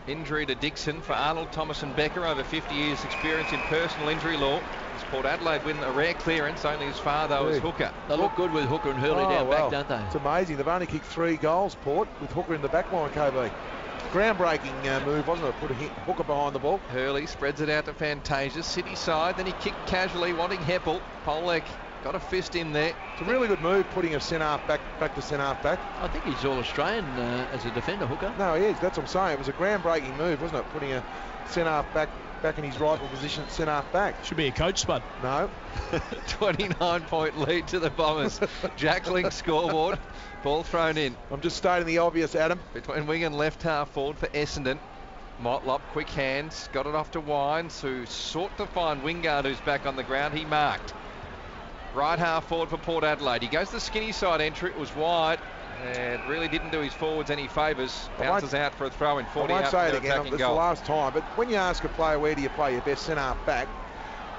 Speaker 2: injury to Dixon for Arnold, Thomas and Becker, over 50 years experience in personal injury law. As Port Adelaide win a rare clearance, only as far though as hooker.
Speaker 3: They look good with hooker and Hurley down back, don't they?
Speaker 4: It's amazing. They've only kicked 3 goals, Port, with hooker in the back line, KB. Groundbreaking move, wasn't it? Put a hooker behind the ball.
Speaker 2: Hurley spreads it out to Fantasia, City side, then he kicked casually, wanting Heppel. Polek got a fist in there.
Speaker 4: It's a really good move, putting a centre-half back to centre-half back.
Speaker 3: I think he's all-Australian as a defender, hooker.
Speaker 4: No, he is. That's what I'm saying. It was a groundbreaking move, wasn't it? Putting a centre-half back in his rightful position at centre-half back.
Speaker 5: Should be a coach spud.
Speaker 4: No.
Speaker 2: 29-point lead to the Bombers. Jack Link scoreboard. Ball thrown in.
Speaker 4: I'm just stating the obvious, Adam.
Speaker 2: Between wing and left half forward for Essendon. Motlop, quick hands, got it off to Wines, who sought to find Wingard, who's back on the ground. He marked. Right half forward for Port Adelaide. He goes to the skinny side entry. It was wide. And really didn't do his forwards any favours. Bounces out for a throw in 40
Speaker 4: I won't
Speaker 2: out
Speaker 4: say it
Speaker 2: for
Speaker 4: again,
Speaker 2: attacking
Speaker 4: it's
Speaker 2: goal.
Speaker 4: the last time, but when you ask a player where do you play your best centre-half back,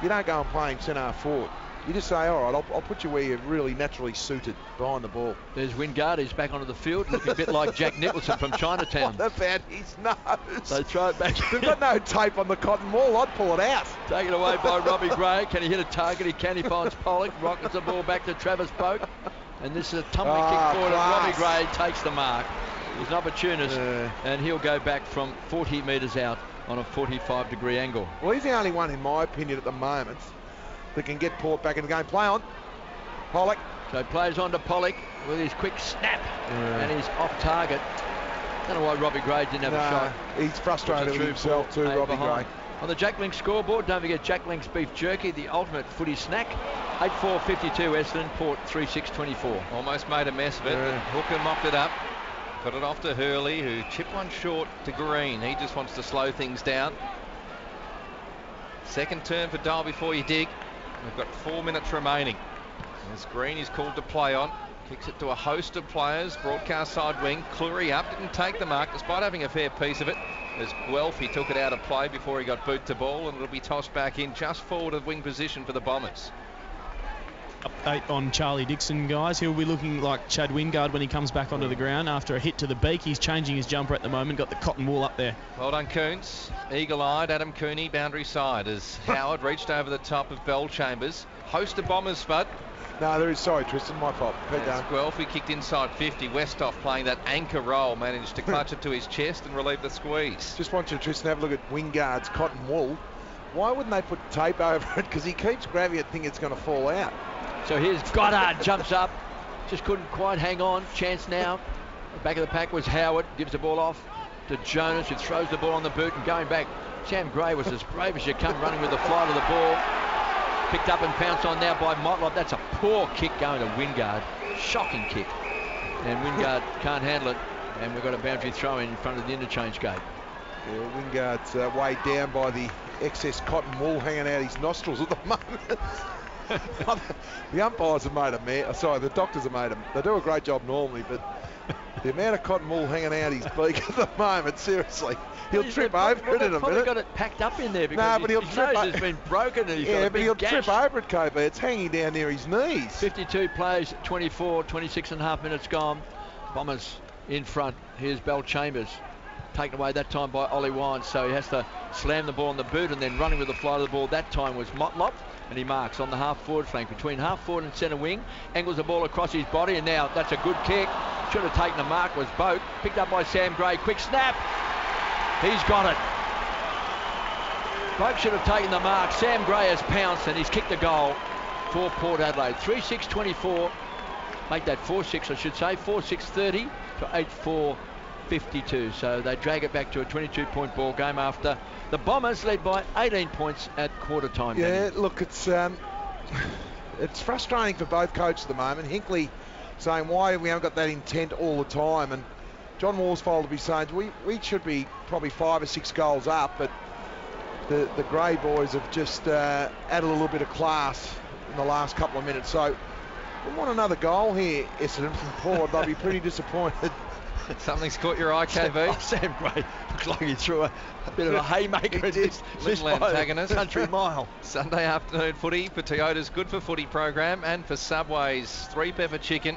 Speaker 4: you don't go and play him centre-half forward. You just say, all right, I'll put you where you're really naturally suited behind the ball.
Speaker 3: There's Wingard, he's back onto the field, looking a bit like Jack Nicholson from Chinatown.
Speaker 4: What about his nose?
Speaker 3: They throw it back.
Speaker 4: They've got no tape on the cotton wall, I'd pull it out.
Speaker 3: Taken away by Robbie Gray. Can he hit a target? He can. He finds Pollock, rockets the ball back to Travis Polk. And this is a tumbling kick forward, and Robbie Gray takes the mark. He's an opportunist, and he'll go back from 40 metres out on a 45-degree angle.
Speaker 4: Well, he's the only one, in my opinion, at the moment that can get Port back in the game. Play on. Pollock.
Speaker 3: So plays on to Pollock with his quick snap, and he's off target. Don't know why Robbie Gray didn't have a shot.
Speaker 4: He's frustrated with himself too, Robbie Gray.
Speaker 3: On the Jack Link scoreboard, don't forget Jack Link's beef jerky, the ultimate footy snack. 8-4-52 Essendon, Port 3-6-24.
Speaker 2: Almost made a mess of it, but Hooker mopped it up. Got it off to Hurley, who chipped one short to Green. He just wants to slow things down. Second turn for Dial Before You Dig. We've got 4 minutes remaining. As Green is called to play on. Kicks it to a host of players. Broadcast side wing. Cleary up. Didn't take the mark despite having a fair piece of it. As Guelph, he took it out of play before he got boot to ball, and it'll be tossed back in just forward of wing position for the Bombers.
Speaker 5: Update on Charlie Dixon, guys. He'll be looking like Chad Wingard when he comes back onto the ground after a hit to the beak. He's changing his jumper at the moment. Got the cotton wool up there.
Speaker 2: Well done, Coons. Eagle-eyed Adam Cooney, boundary side, as Howard reached over the top of Bell Chambers. Host of Bombers, Spud.
Speaker 4: No, there is. Sorry, Tristan, my fault.
Speaker 2: Guelph, he kicked inside 50. Westhoff playing that anchor role, managed to clutch it to his chest and relieve the squeeze.
Speaker 4: Just want you, Tristan, to have a look at Wingard's cotton wool. Why wouldn't they put tape over it? Because he keeps grabbing it, thinking it's going to fall out.
Speaker 3: So here's Goddard, jumps up, just couldn't quite hang on. Chance now. The back of the pack was Howard, gives the ball off to Jonas, who throws the ball on the boot, and going back. Sam Gray was as brave as you come, running with the flight of the ball. Picked up and pounced on now by Motlop. That's a poor kick going to Wingard. Shocking kick. And Wingard can't handle it. And we've got a boundary throw in front of the interchange gate.
Speaker 4: Yeah, Wingard's weighed down by the excess cotton wool hanging out his nostrils at the moment. The umpires have made a mess. Sorry, the doctors have made a. They do a great job normally, but the amount of cotton wool hanging out his beak at the moment, seriously. He'll trip over it in a minute.
Speaker 3: Got it packed up in there because
Speaker 4: but
Speaker 3: his nose has been broken and he's got a big
Speaker 4: he'll
Speaker 3: gash.
Speaker 4: trip over it, KB. It's hanging down near his knees.
Speaker 3: 52 plays, 26 and a half minutes gone. Bombers in front. Here's Bell Chambers. Taken away that time by Ollie Wines, so he has to slam the ball on the boot, and then running with the flight of the ball that time was Motlop, and he marks on the half forward flank between half forward and centre wing, angles the ball across his body, and now that's a good kick. Should have taken the mark, was Boak, picked up by Sam Gray, quick snap, he's got it. Boak should have taken the mark. Sam Gray has pounced and he's kicked the goal for Port Adelaide. 3-6-24, make that 4-6 I should say, 4-6-30 to 8-4-52. So they drag it back to a 22-point ball game after the Bombers led by 18 points at quarter time.
Speaker 4: Yeah, look, it's frustrating for both coaches at the moment. Hinkley saying why we haven't got that intent all the time, and John Worsfold will be saying we should be probably 5 or 6 goals up, but the Grey boys have just added a little bit of class in the last couple of minutes. So we want another goal here, Essendon, from Port. They'll be pretty disappointed.
Speaker 2: Something's caught your eye, KB.
Speaker 3: Sam Gray looks like he threw a bit of a haymaker at this
Speaker 2: antagonist.
Speaker 3: Country mile.
Speaker 2: Sunday afternoon footy for Toyota's Good for Footy program, and for Subway's 3-pepper chicken.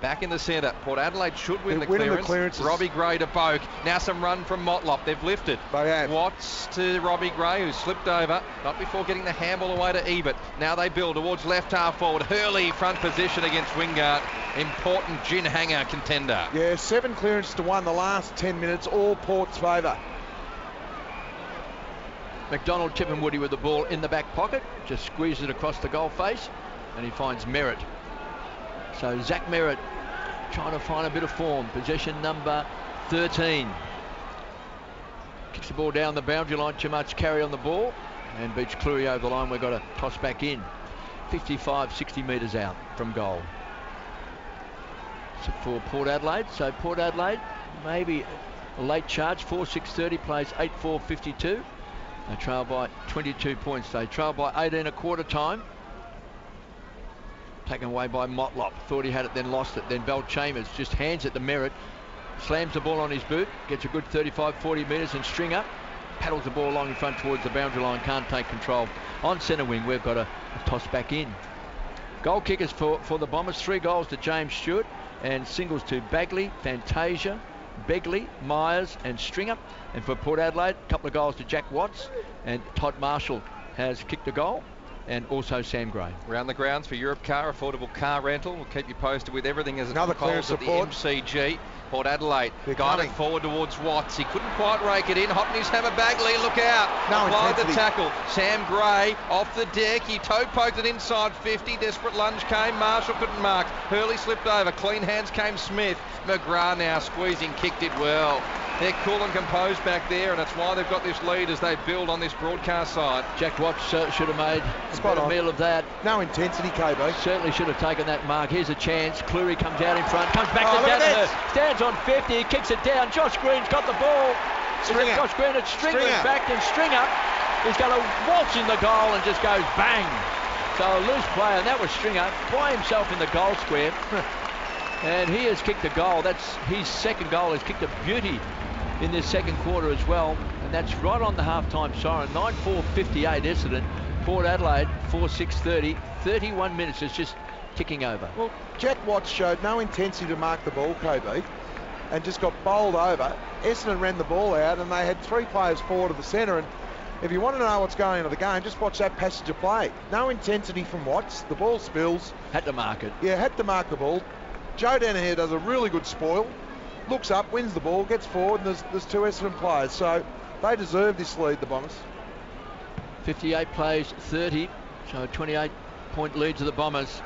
Speaker 2: Back in the centre. Port Adelaide should win the
Speaker 4: clearance.
Speaker 2: Robbie Gray to Boak. Now some run from Motlop. They've lifted.
Speaker 4: They have.
Speaker 2: Watts to Robbie Gray, who slipped over. Not before getting the handball away to Ebert. Now they build towards left half forward. Hurley front position against Wingard. Important gin hanger contender.
Speaker 4: Yeah, 7 clearances to 1 the last 10 minutes. All Port's favour.
Speaker 3: McDonald Tippenwoody with the ball in the back pocket. Just squeezes it across the goal face. And he finds Merritt. So Zach Merritt trying to find a bit of form. Possession number 13. Kicks the ball down the boundary line. Too much carry on the ball. And beats Cleary over the line. We've got to toss back in. 55, 60 metres out from goal. So for Port Adelaide. So Port Adelaide, maybe a late charge. 4-6-30 plays 8-4-52. They trail by 22 points. They trail by 18 at quarter time. Taken away by Motlop. Thought he had it, then lost it. Then Bell Chambers just hands it to Merritt. Slams the ball on his boot. Gets a good 35, 40 metres and Stringer paddles the ball along in front towards the boundary line. Can't take control. On centre wing, we've got a toss back in. Goal kickers for the Bombers. 3 goals to James Stewart and singles to Bagley, Fantasia, Begley, Myers and Stringer. And for Port Adelaide, a couple of goals to Jack Watts, and Todd Marshall has kicked a goal, and also Sam Gray.
Speaker 2: Round the grounds for Europe Car, affordable car rental. We'll keep you posted with everything as it unfolds at the MCG. Port Adelaide got it forward towards Watts. He couldn't quite rake it in. Hot in his hammer. Bagley, look out. Applied the tackle. Sam Gray off the deck. He toe poked it inside 50. Desperate lunge came. Marshall couldn't mark. Hurley slipped over. Clean hands came Smith. McGrath now squeezing, kicked it well. They're cool and composed back there, and that's why they've got this lead as they build on this broadcast side.
Speaker 3: Jack Watts should have made a meal of that.
Speaker 4: No intensity, KB.
Speaker 3: Certainly should have taken that mark. Here's a chance. Cleary comes out in front, comes back to down. Stands on 50, he kicks it down. Josh Green's got the ball.
Speaker 4: Stringer.
Speaker 3: Josh Green, it's Stringer back, and Stringer is going to waltz in the goal and just goes bang. So a loose play, and that was Stringer by himself in the goal square. And he has kicked a goal. That's his second goal. He's kicked a beauty in this second quarter as well, and that's right on the half-time siren. 9-4-58 Essendon. Port Adelaide 4-6-30. 31 minutes is just ticking over.
Speaker 4: Well, Jack Watts showed no intensity to mark the ball, KB, and just got bowled over. Essendon ran the ball out, and they had 3 players forward of the centre, and if you want to know what's going on in the game, just watch that passage of play. No intensity from Watts. The ball spills.
Speaker 3: Had to mark it.
Speaker 4: Yeah, had to mark the ball. Joe Danaher does a really good spoil. Looks up, wins the ball, gets forward, and there's 2 Essendon players. So they deserve this lead, the Bombers.
Speaker 3: 58 plays 30, so a 28-point lead to the Bombers.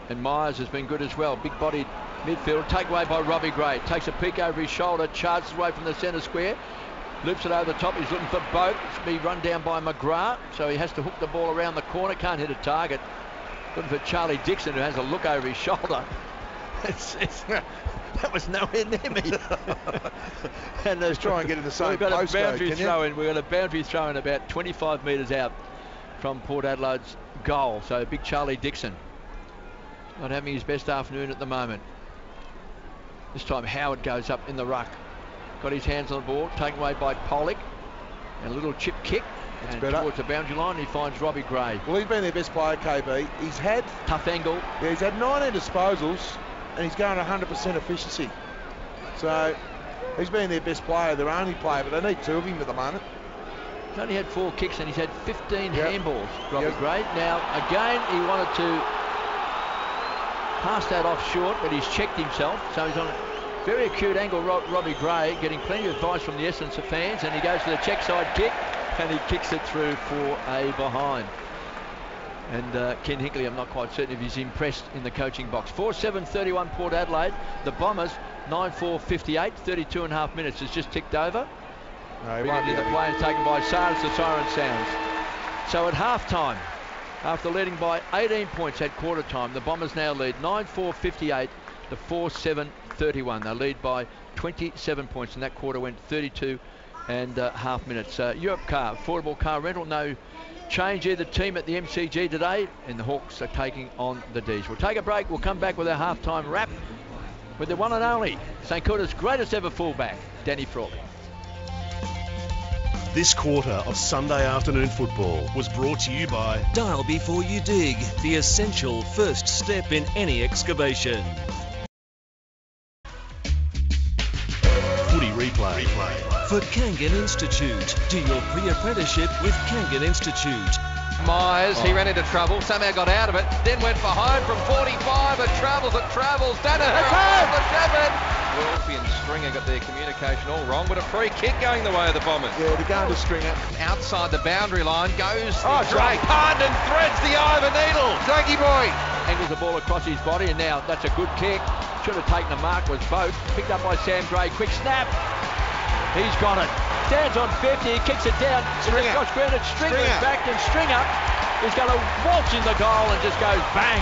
Speaker 3: And Myers has been good as well. Big-bodied midfield, take away by Robbie Gray. Takes a peek over his shoulder, charges away from the centre square. Loops it over the top, he's looking for Boak. It's been run down by McGrath, so he has to hook the ball around the corner, can't hit a target. Looking for Charlie Dixon, who has a look over his shoulder. That was nowhere near me.
Speaker 4: And let's try and get in the same postcode.
Speaker 3: We've got a boundary throw in about 25 metres out from Port Adelaide's goal. So big Charlie Dixon not having his best afternoon at the moment. This time Howard goes up in the ruck. Got his hands on the ball, taken away by Pollock. And a little chip kick. And towards the boundary line, he finds Robbie Gray.
Speaker 4: Well, he's been their best player, KB. He's had...
Speaker 3: Tough angle.
Speaker 4: Yeah, he's had 19 disposals, and he's going 100% efficiency. So he's been their best player, their only player, but they need 2 of him at the moment.
Speaker 3: He's only had 4 kicks, and he's had 15 handballs, Robbie Gray. Now, again, he wanted to pass that off short, but he's checked himself, so he's on a very acute angle. Robbie Gray getting plenty of advice from the Essendon fans, and he goes for the check side kick, and he kicks it through for a behind. And Ken Hinkley, I'm not quite certain if he's impressed in the coaching box. 4-7-31 Port Adelaide. The Bombers 9-4-58. 32.5 minutes has just ticked over.
Speaker 4: No,
Speaker 3: the play is taken by Sars. The siren sounds. So at half-time, after leading by 18 points at quarter time, the Bombers now lead 9-4-58 to 4-7-31. They lead by 27 points, and that quarter went 32 and half minutes. Europe Car, affordable car rental, no change either team at the MCG today, and the Hawks are taking on the D's. We'll take a break. We'll come back with our half-time wrap with the one and only St Kilda's greatest ever fullback, Danny Frawley.
Speaker 1: This quarter of Sunday afternoon football was brought to you by Dial Before You Dig, the essential first step in any excavation. replay. For Kangan Institute, do your pre-apprenticeship with Kangan Institute.
Speaker 2: Myers, he ran into trouble, somehow got out of it, then went for home from 45, it travels, Danaher on the 7. Wilfie and Stringer got their communication all wrong, but a free kick going the way of the Bombers.
Speaker 4: Yeah, to go to Stringer.
Speaker 2: Outside the boundary line goes
Speaker 4: Drake.
Speaker 2: Pond and threads the eye of a needle.
Speaker 4: Jakey boy.
Speaker 3: Angles the ball across his body, and now that's a good kick. Should have taken the mark, was Vogt. Picked up by Sam Gray. Quick snap. He's got it. Stands on 50, he kicks it down.
Speaker 4: Stringer.
Speaker 3: Josh Burnett, Stringer is back, and Stringer is going to waltz in the goal and just goes bang.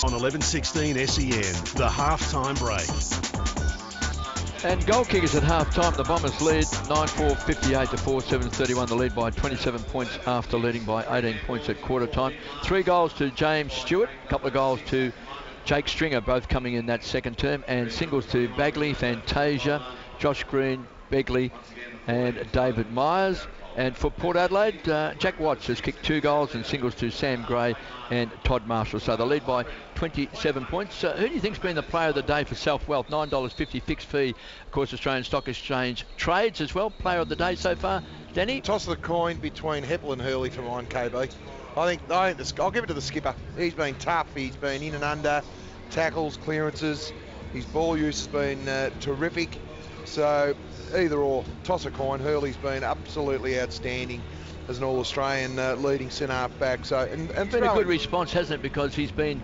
Speaker 1: On 11:16 SEN, the half-time break.
Speaker 3: And goal kickers at half-time, the Bombers lead 9-4, 58 to 4-7, 31. The lead by 27 points after leading by 18 points at quarter-time. 3 goals to James Stewart, a couple of goals to Jake Stringer, both coming in that second term, and singles to Bagley, Fantasia, Josh Green, Begley and David Myers. And for Port Adelaide, Jack Watts has kicked 2 goals and singles to Sam Gray and Todd Marshall. So they lead by 27 points. Who do you think's been the player of the day for South Wealth? $9.50 fixed fee. Of course, Australian Stock Exchange trades as well. Player of the day so far, Danny?
Speaker 4: Toss of the coin between Heppel and Hurley for mine, KB. I'll give it to the skipper. He's been tough. He's been in and under, tackles, clearances. His ball use has been terrific. So either or, toss a coin. Hurley's been absolutely outstanding as an All-Australian leading centre-half back. So and
Speaker 3: it's been a good response, hasn't it? Because he's been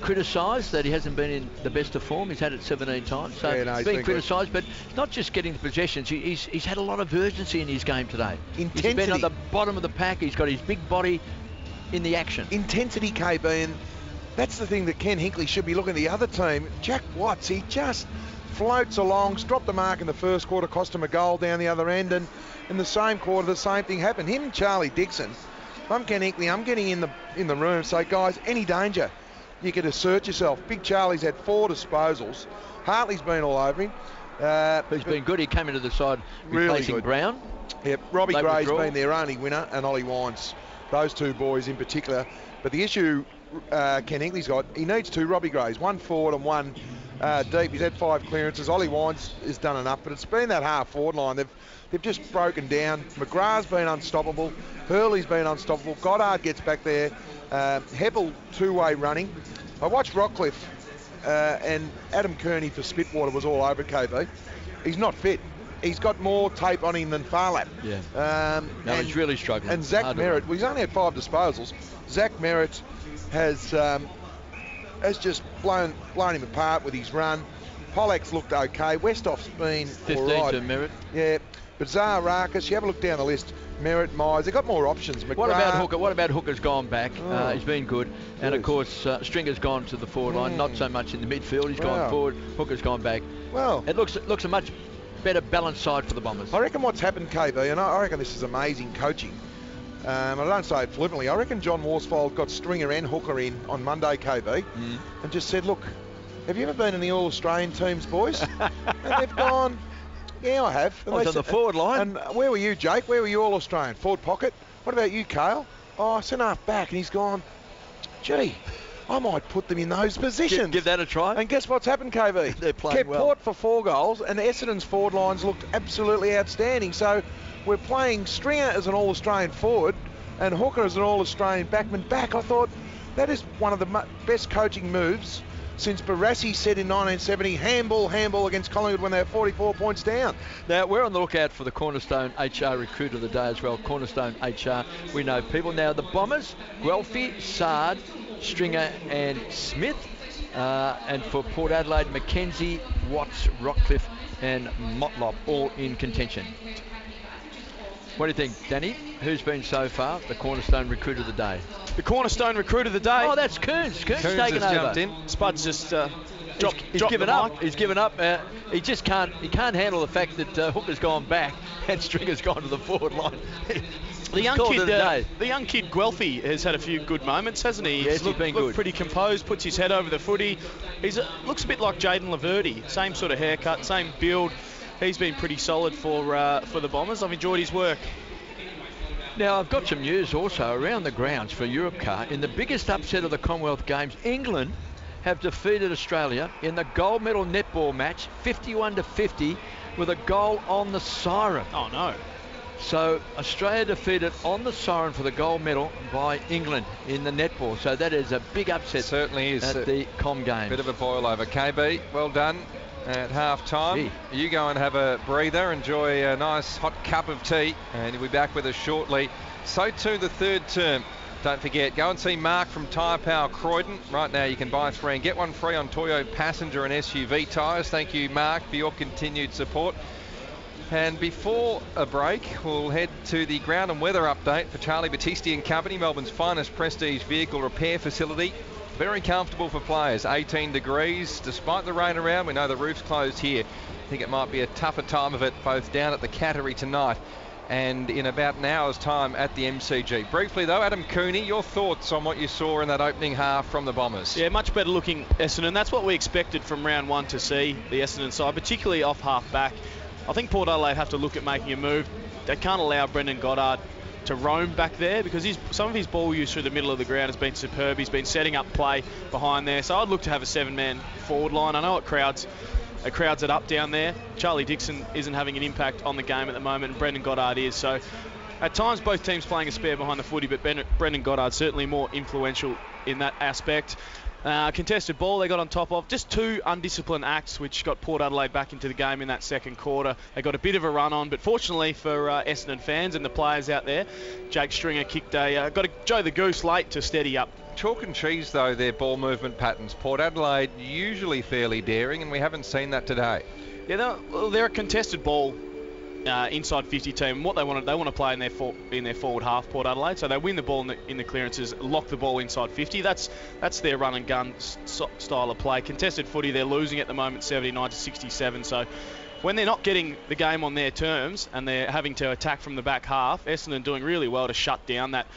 Speaker 3: criticised that he hasn't been in the best of form. He's had it 17 times, so he's been criticised. But not just getting the possessions. He's had a lot of urgency in his game today.
Speaker 4: Intensity.
Speaker 3: He's been at the bottom of the pack. He's got his big body in the action.
Speaker 4: Intensity, KB, and that's the thing that Ken Hinkley should be looking at the other team. Jack Watts, he just floats along, dropped the mark in the first quarter, cost him a goal down the other end, and in the same quarter the same thing happened. Him and Charlie Dixon, I'm Ken Hinkley, I'm getting in the room and say, guys, any danger, you can assert yourself. Big Charlie's had 4 disposals. Hartley's been all over him.
Speaker 3: He's been good. He came into the side replacing
Speaker 4: really
Speaker 3: Brown.
Speaker 4: Yep, Robbie Gray's been their only winner, and Ollie Wines, those 2 boys in particular. But the issue Ken Hinkley's got, he needs 2 Robbie Grays, 1 forward and 1 deep. He's had 5 clearances. Ollie Wines has done enough, but it's been that half forward line. They've just broken down. McGrath's been unstoppable. Hurley's been unstoppable. Goddard gets back there. Heppel 2-way running. I watched Rockcliffe and Adam Kearney for Spitwater was all over KB. He's not fit. He's got more tape on him than Farlap.
Speaker 3: Yeah. He's really struggling.
Speaker 4: And Zach Merritt, well, he's only had 5 disposals. Zach Merritt has just blown him apart with his run. Pollack's looked okay. Westhoff's been
Speaker 3: 15
Speaker 4: all right.
Speaker 3: to Merritt.
Speaker 4: Yeah, but Zahar Rakas, you have a look down the list. Merritt, Myers, they've got more options. McGrath.
Speaker 3: What about Hooker? What about Hooker's gone back? He's been good. And of course, Stringer's gone to the forward line, not so much in the midfield. He's gone forward. Hooker's gone back.
Speaker 4: Well,
Speaker 3: it looks a much better balanced side for the Bombers.
Speaker 4: I reckon what's happened, KB, and I reckon this is amazing coaching. I don't say it flippantly. I reckon John Worsfold got Stringer and Hooker in on Monday, KB, and just said, look, have you ever been in the All-Australian teams, boys? And they've gone, yeah, I have.
Speaker 3: And on the forward line.
Speaker 4: And where were you, Jake? Where were you All-Australian? Forward pocket? What about you, Cale? Oh, centre-half back. And he's gone, gee, I might put them in those positions.
Speaker 3: Give that a try.
Speaker 4: And guess what's happened, KB?
Speaker 3: They're playing
Speaker 4: Kept
Speaker 3: well.
Speaker 4: Port for 4 goals, and Essendon's forward lines looked absolutely outstanding. So we're playing Stringer as an All-Australian forward and Hooker as an All-Australian backman back. I thought that is one of the best coaching moves since Barassi said in 1970, handball against Collingwood when they were 44 points down.
Speaker 3: Now, we're on the lookout for the Cornerstone HR Recruit of the Day as well. Cornerstone HR, we know people. Now, the Bombers, Guelphy, Sard, Stringer and Smith. And for Port Adelaide, Mackenzie, Watts, Rockcliffe and Motlop, all in contention. What do you think, Danny? Who's been so far the Cornerstone Recruit of the Day?
Speaker 5: The Cornerstone Recruit of the Day.
Speaker 3: Oh, that's Kearns. Kearns taken
Speaker 2: has
Speaker 3: over.
Speaker 2: Jumped in.
Speaker 5: Spud's just dropped
Speaker 3: given
Speaker 5: the
Speaker 3: up.
Speaker 5: mic.
Speaker 3: He's given up. He just can't handle the fact that Hooker's gone back and Stringer's gone to the forward line.
Speaker 5: The young kid Guelphy has had a few good moments, hasn't he?
Speaker 3: Yes, he's been good.
Speaker 5: Pretty composed, puts his head over the footy. Looks a bit like Jaden Laverty. Same sort of haircut, same build. He's been pretty solid for the Bombers. I've enjoyed his work.
Speaker 3: Now, I've got some news also around the grounds for Europcar. In the biggest upset of the Commonwealth Games, England have defeated Australia in the gold medal netball match 51-50 with a goal on the siren.
Speaker 5: Oh, no.
Speaker 3: So Australia defeated on the siren for the gold medal by England in the netball. So that is a big upset.
Speaker 2: Certainly is.
Speaker 3: At the Com Games.
Speaker 2: Bit of a boil over. KB, well done at half time. You go and have a breather, enjoy a nice hot cup of tea, and he'll be back with us shortly. So too the third term. Don't forget, go and see Mark from Tyre Power Croydon. Right now you can buy 3 and get 1 free on Toyo passenger and SUV tyres. Thank you, Mark, for your continued support. And before a break, we'll head to the ground and weather update for Charlie Battisti and Company, Melbourne's finest prestige vehicle repair facility. Very comfortable for players, 18 degrees. Despite the rain around, we know the roof's closed here. I think it might be a tougher time of it, both down at the Cattery tonight and in about an hour's time at the MCG. Briefly though, Adam Cooney, your thoughts on what you saw in that opening half from the Bombers?
Speaker 5: Yeah, much better looking Essendon. That's what we expected from round 1 to see, the Essendon side, particularly off half back. I think Port Adelaide have to look at making a move. They can't allow Brendan Goddard to roam back there because some of his ball use through the middle of the ground has been superb. He's been setting up play behind there. So I'd look to have a 7-man forward line. I know it crowds it up down there. Charlie Dixon isn't having an impact on the game at the moment, and Brendan Goddard is. So at times both teams playing a spare behind the footy, but Brendan Goddard certainly more influential in that aspect. Contested ball they got on top of. Just 2 undisciplined acts which got Port Adelaide back into the game in that second quarter. They got a bit of a run on, but fortunately for Essendon fans and the players out there, Jake Stringer got a Joe the Goose late to steady up.
Speaker 2: Chalk and cheese though, their ball movement patterns. Port Adelaide usually fairly daring, and we haven't seen that today.
Speaker 5: Yeah, they're a contested ball inside 50 team. What they want to play in their forward half, Port Adelaide. So they win the ball in the clearances, lock the ball inside 50. That's their run and gun style of play. Contested footy, they're losing at the moment 79-67. So when they're not getting the game on their terms and they're having to attack from the back half, Essendon doing really well to shut down that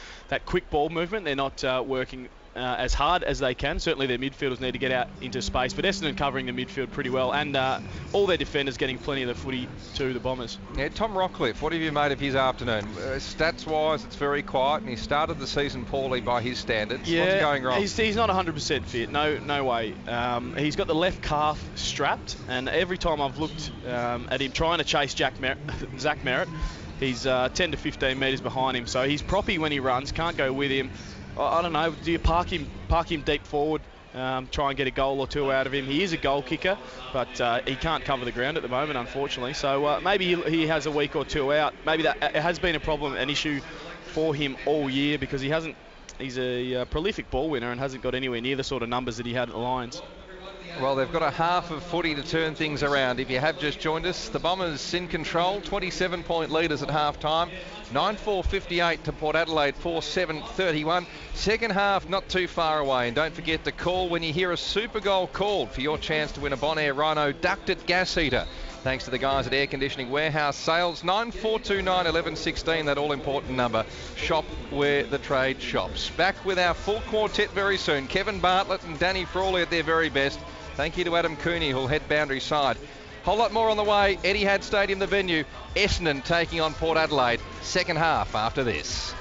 Speaker 5: quick ball movement. They're not working as hard as they can. Certainly their midfielders need to get out into space, but Essendon covering the midfield pretty well, and all their defenders getting plenty of the footy to the Bombers.
Speaker 2: Yeah, Tom Rockcliffe, what have you made of his afternoon? Stats-wise, it's very quiet, and he started the season poorly by his standards.
Speaker 5: Yeah,
Speaker 2: what's going wrong?
Speaker 5: He's not 100% fit. No way. He's got the left calf strapped, and every time I've looked at him trying to chase Zach Merritt, he's 10 to 15 metres behind him, so he's proppy when he runs, can't go with him. I don't know, do you park him deep forward, try and get a goal or 2 out of him? He is a goal kicker, but he can't cover the ground at the moment, unfortunately. So maybe he has a week or 2 out. Maybe that has been a problem, an issue for him all year, because he's a prolific ball winner and hasn't got anywhere near the sort of numbers that he had at the Lions.
Speaker 2: Well, they've got a half of footy to turn things around. If you have just joined us, the Bombers in control, 27-point leaders at half-time. 9-4-58 to Port Adelaide, 4-7-31. Second half not too far away. And don't forget to call when you hear a super goal called for your chance to win a Bonaire Rhino ducted gas heater. Thanks to the guys at Air Conditioning Warehouse Sales. 94291116, that all-important number. Shop where the trade shops. Back with our full quartet very soon. Kevin Bartlett and Danny Frawley at their very best. Thank you to Adam Cooney, who'll head boundary side. Whole lot more on the way. Etihad Stadium, the venue. Essendon taking on Port Adelaide. Second half after this.